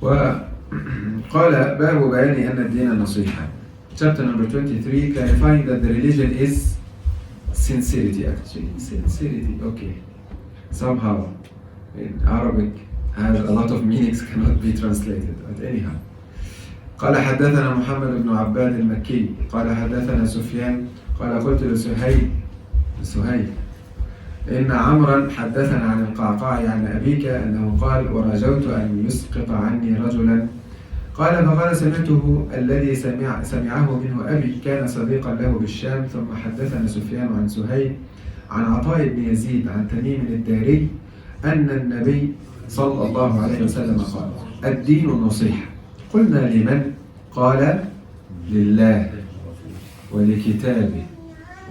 وقال باب بيان أن الدين النصيحة. Chapter number 23, clarifying that the religion is sincerity. Actually, sincerity, okay. Somehow in Arabic has a lot of meanings, cannot be translated, but anyhow. قال حدثنا محمد بن عباد المكي قال حدثنا سفيان قال قلت لسهيل إن عمرا حدثنا عن القعقاع عن أبيك أنه قال ورجوت أن يسقط عني رجلا قال فقال سمعته الذي سمعه منه أبي كان صديقا له بالشام. ثم حدثنا سفيان عن سهيل عن عطاء بن يزيد عن تميم الداري أن النبي صلى الله عليه وسلم قال الدين النصيحة. قلنا لمن؟ قال لله ولكتابه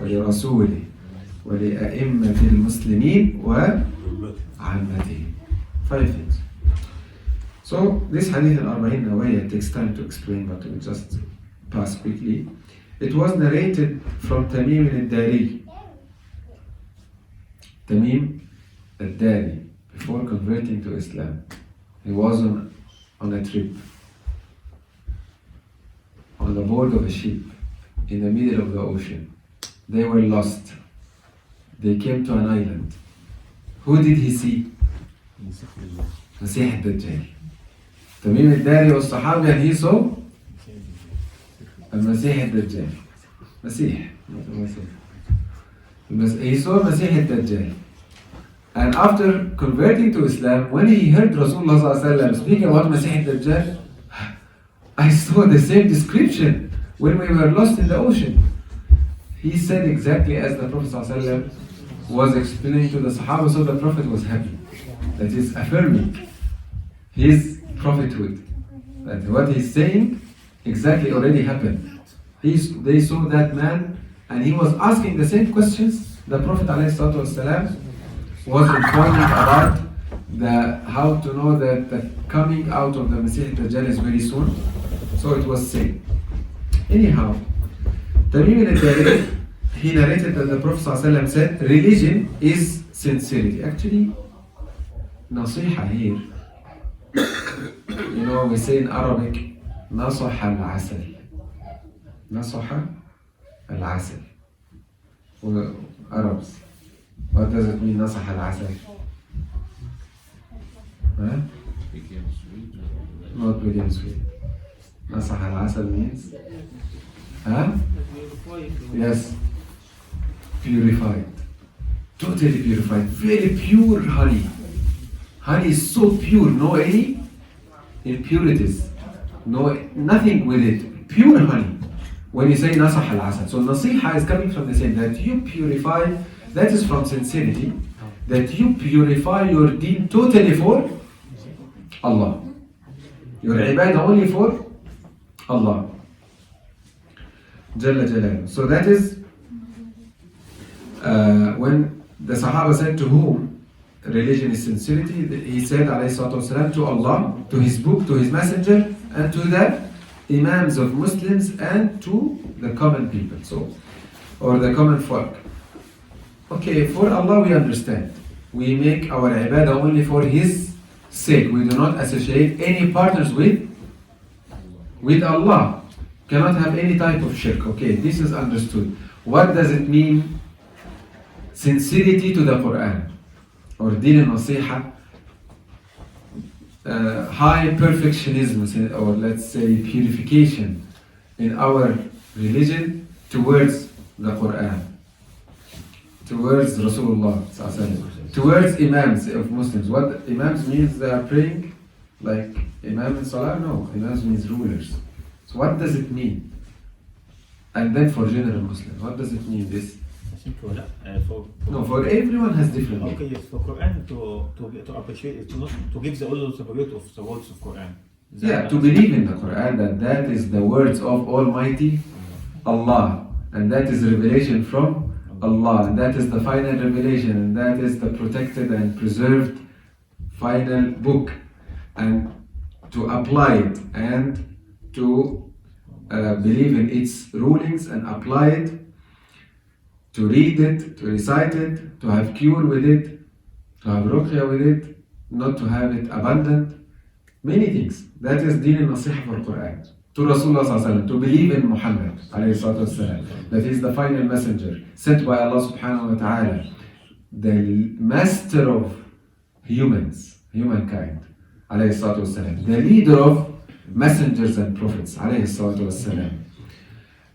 ولرسوله ولأئمة المسلمين وعامتهم. 5 things. So this hadith al-Arba'in Nawawiyya takes time to explain, but we'll just pass quickly. It was narrated from Tamim ad-Dari. Tamim ad-Dari, before converting to Islam, he was on a trip on the board of a ship in the middle of the ocean. They were lost. They came to an island. Who did he see? Masih ad-Dajjal. Tamim ad-Dari was Sahabi and he saw Masih ad-Dajjal. Masih, not Masih. He saw Masih ad-Dajjal. And after converting to Islam, when he heard Rasulullah speak about Masih ad-Dajjal, I saw the same description when we were lost in the ocean. He said exactly as the Prophet ﷺ was explaining to the Sahaba, so the Prophet was happy. That is affirming his prophethood. That what he's saying exactly already happened. They saw that man and he was asking the same questions. The Prophet ﷺ was informing about how to know that the coming out of the Masih Dajjal is very soon. So it was said. Anyhow, Tamim al-Dari, he narrated that the Prophet ﷺ said, religion is sincerity. Actually, nasiha here, you know, we say in Arabic, nasaha al-asal. Nasaha al-asal. For Arabs, what does it mean, nasaha al-asal? Huh? Not became sweet. Nasaha al-asal means? Huh? Yes. Purified. Totally purified. Very pure honey. Honey is so pure, no any impurities. Nothing with it. Pure honey. When you say nasah al-asad. So nasiha is coming from the same, that you purify, that is from sincerity, that you purify your deen totally for Allah. Your ibadah only for Allah. Jalla Jalaluhu. So that is when the Sahaba said to whom religion is sincerity, he said alayhi salatu wasalam, to Allah, to his book, to his messenger, and to the imams of Muslims, and to the common people, so, or the common folk. Okay, for Allah we understand. We make our ibadah only for His sake. We do not associate any partners with Allah. Cannot have any type of shirk. Okay, this is understood. What does it mean? Sincerity to the Quran, or deen al-nasiha, high perfectionism, or let's say purification in our religion towards the Quran, towards Rasulullah, towards imams of Muslims. What imams means, they are praying like imam in salah? No, imams means rulers. So what does it mean? And then for general Muslims, what does it mean this? For everyone has different meaning. Okay, yes, for Quran to appreciate, to give the all the weight of the words of Quran. Yeah, to believe in the Quran, that is the words of Almighty Allah, and that is revelation from Allah, and that is the final revelation, and that is the protected and preserved final book, and to apply it and to believe in its rulings and apply it, to read it, to recite it, to have cure with it, to have ruqya with it, not to have it abandoned, Many things. That is deen al-nasiha for Quran. To Rasulullah sallallahu alaihi wasallam, to believe in Muhammad alayhi salatu wasalam, that he is the final messenger sent by Allah subhanahu wa ta'ala, the master of humankind alayhi salatu wasalam, the leader of messengers and prophets alayhi salatu wasalam,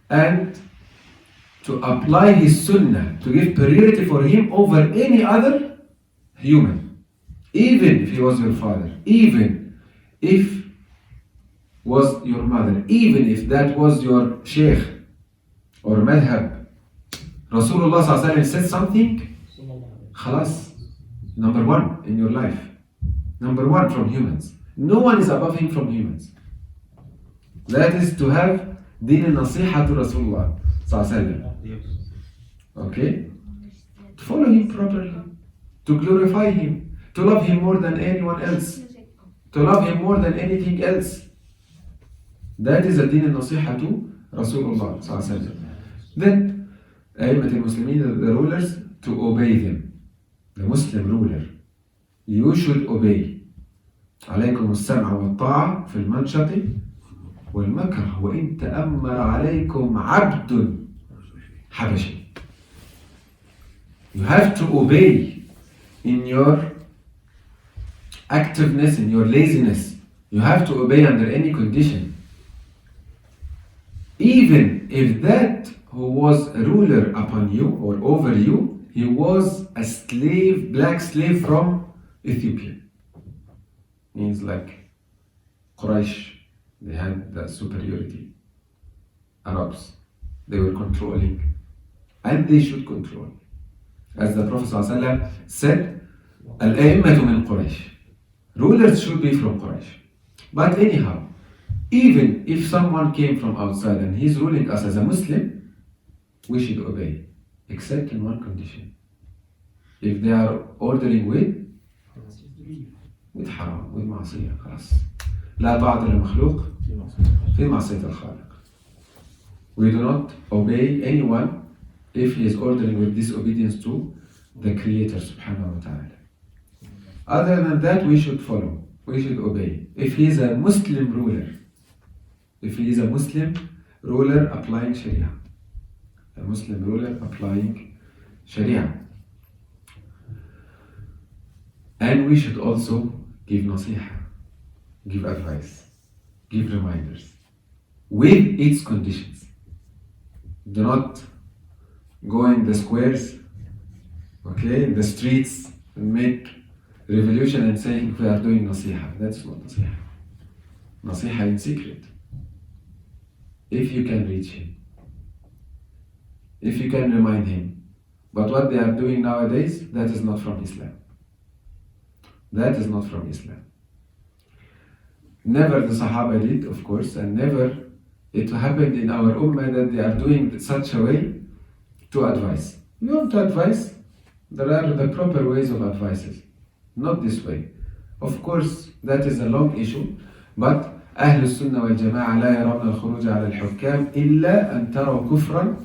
and to apply his sunnah, to give priority for him over any other human, even if he was your father, even if was your mother, even if that was your sheikh or madhab. Rasulullah sallallahu alaihi wasallam said something, khalas, number one in your life, number one from humans. No one is above him from humans. That is to have deen al-nasiha to Rasulullah sallallahu alaihi wasallam. Okay? To follow him properly, to glorify him, to love him more than anyone else, to love him more than anything else. That is a deen al-nasiha to Rasulullah sallallahu alaihi wasallam. Then, Hadits Muslim, the rulers, to obey them. The Muslim ruler, you should obey. عليكم السمع والطاعة في المنشط والمكره وإن تأمر عليكم عبد حبشي. You have to obey in your activeness, in your laziness. You have to obey under any condition. Even if that who was a ruler upon you or over you, he was a slave, black slave from Ethiopia. Means like Quraysh, they had that superiority. Arabs, they were controlling, and they should control. As the Prophet ﷺ said, Al-A'immatu min Quraysh. Rulers should be from Quraysh. But anyhow, even if someone came from outside and he's ruling us as a Muslim, we should obey, except in one condition. If they are ordering with حرام, with معصية, خلاص. لا طاعة للمخلوق في معصية الخالق. We do not obey anyone if he is ordering with disobedience to the Creator subhanahu wa ta'ala. Other than that, we should follow, we should obey. If he is a Muslim ruler, if he is a Muslim ruler applying Sharia, a Muslim ruler applying Sharia. And we should also give nasiha, give advice, give reminders, with its conditions. Do not go in the squares, okay, in the streets, and make revolution and saying we are doing nasiha. That's not nasiha. Nasiha in secret. If you can reach him, if you can remind him. But what they are doing nowadays, that is not from Islam. That is not from Islam. Never the Sahaba did, of course, and never it happened in our Ummah that they are doing such a way to advise. You want to advise? There are the proper ways of advices, not this way. Of course, that is a long issue, but أهل السنة والجماعة لا يرون الخروج على الحكام إلا أن تروا كفرا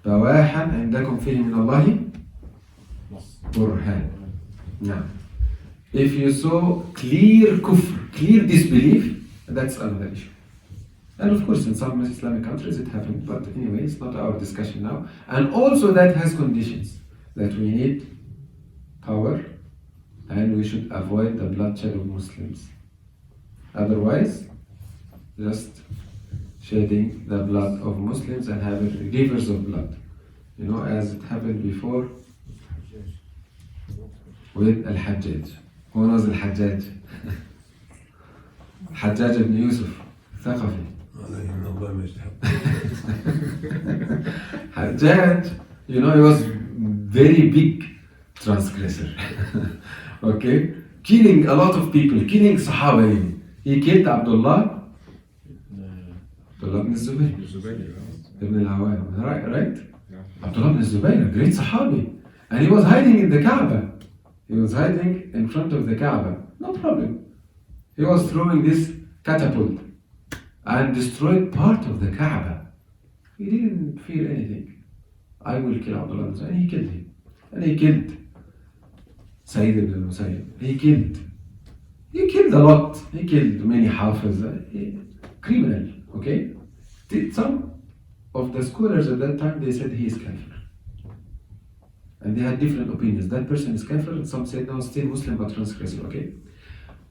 بواحا عندكم فيه من الله برهان. Now, if you saw clear kufr, clear disbelief, that's another issue. And of course, in some Islamic countries it happened, but anyway, it's not our discussion now. And also that has conditions, that we need power and we should avoid the bloodshed of Muslims. Otherwise, just shedding the blood of Muslims and having rivers of blood. You know, as it happened before with Al-Hajjaj. Who knows Al-Hajjaj? Hajjaj ibn Yusuf, Thaqafi. Hajjaj, you know, he was very big transgressor. Okay? Killing a lot of people, killing Sahaba. He killed Abdullah ibn Zubayr, ibn al-Awam, right? Abdullah ibn Zubayr, a great Sahabi. And he was hiding in the Kaaba. He was hiding in front of the Kaaba. No problem. He was throwing this catapult and destroyed part of the Kaaba. He didn't fear anything. I will kill Abdullah ibn Zubayr. And he killed him. And he killed Sayyid ibn Musayyib. He He killed a lot. He killed many hafiz. Criminal, okay? Some of the scholars at that time, they said he is kafir. And they had different opinions. That person is kafir, and some said no, still Muslim but transgressor, okay?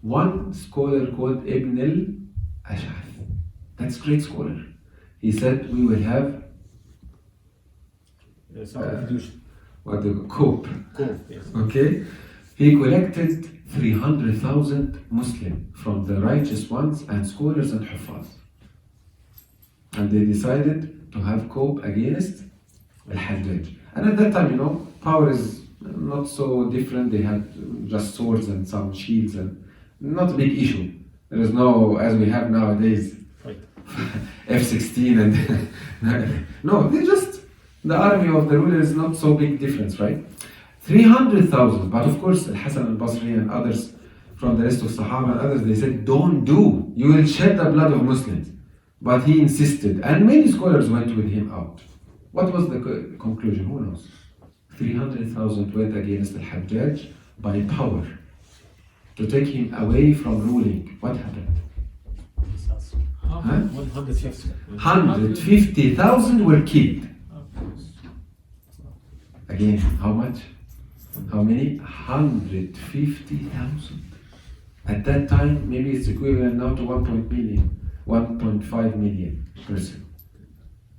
One scholar called Ibn al-Ash'ath. That's a great scholar. He said we will have what they cope. Yes. Okay? He collected 300,000 Muslim from the righteous ones and scholars and huffaz. And they decided to have cope against al-Hajjaj. And at that time, you know, power is not so different. They had just swords and some shields and not a big issue. There is no, as we have nowadays, Right. F-16 and no, they just, the army of the ruler is not so big difference, right? 300,000, but of course Al-Hasan al-Basri and others from the rest of Sahaba and others, they said, don't do, you will shed the blood of Muslims. But he insisted, and many scholars went with him out. What was the conclusion? Who knows? 300,000 went against Al-Hajjaj by power to take him away from ruling. What happened? Huh? 150,000 were killed. Again, how much? How many? 150,000. At that time, maybe it's equivalent now to 1.5 million person.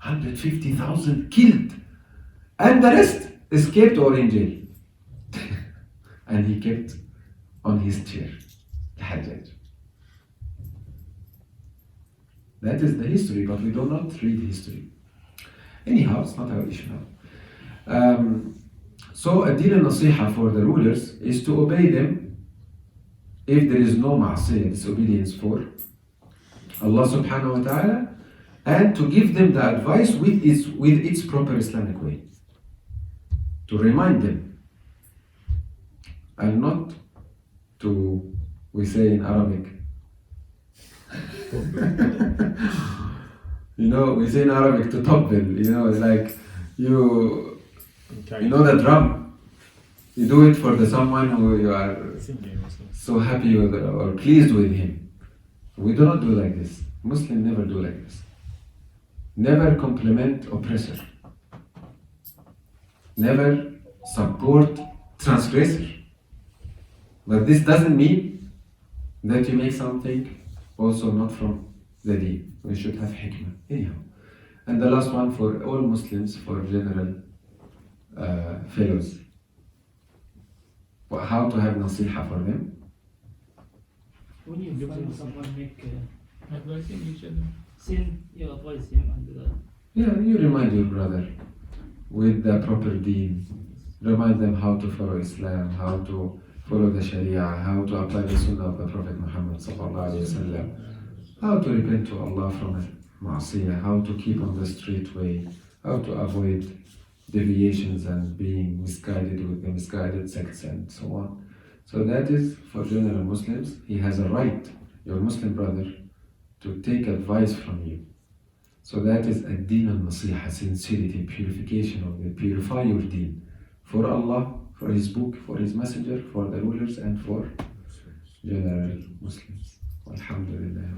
150,000 killed. And the rest escaped or in jail. And he kept on his chair, the Hajjaj. That is the history, but we do not read history. Anyhow, it's not our issue now. So, ad-Din al-Nasiha for the rulers is to obey them if there is no ma'asiyah, disobedience for Allah subhanahu wa ta'ala, and to give them the advice with its proper Islamic way. To remind them, and not to, we say in Arabic, you know, we say in Arabic to tabbel, you know, like you know the drum, you do it for someone who you are so happy with or pleased with him. We do not do like this. Muslims never do like this. Never compliment oppressor. Never support transgressor. But this doesn't mean that you make something also not from the deen. We should have hikmah. Anyhow. And the last one for all Muslims, for general fellows. How to have nasiha for them. When you find someone make Advising each other. sin, you advise him and Yeah, you remind your brother with the proper deen. Remind them how to follow Islam, how to follow the Sharia, how to apply the Sunnah of the Prophet Muhammad sallallahu alaihi wasallam, how to repent to Allah from ma'asiyah, how to keep on the straight way, how to avoid deviations and being misguided with the misguided sects and so on. So that is for general Muslims. He has a right, your Muslim brother, to take advice from you. So that is ad-Din al-Nasiha, sincerity, purification of it. Purify your deen for Allah, for His book, for His messenger, for the rulers, and for general Muslims. Alhamdulillah.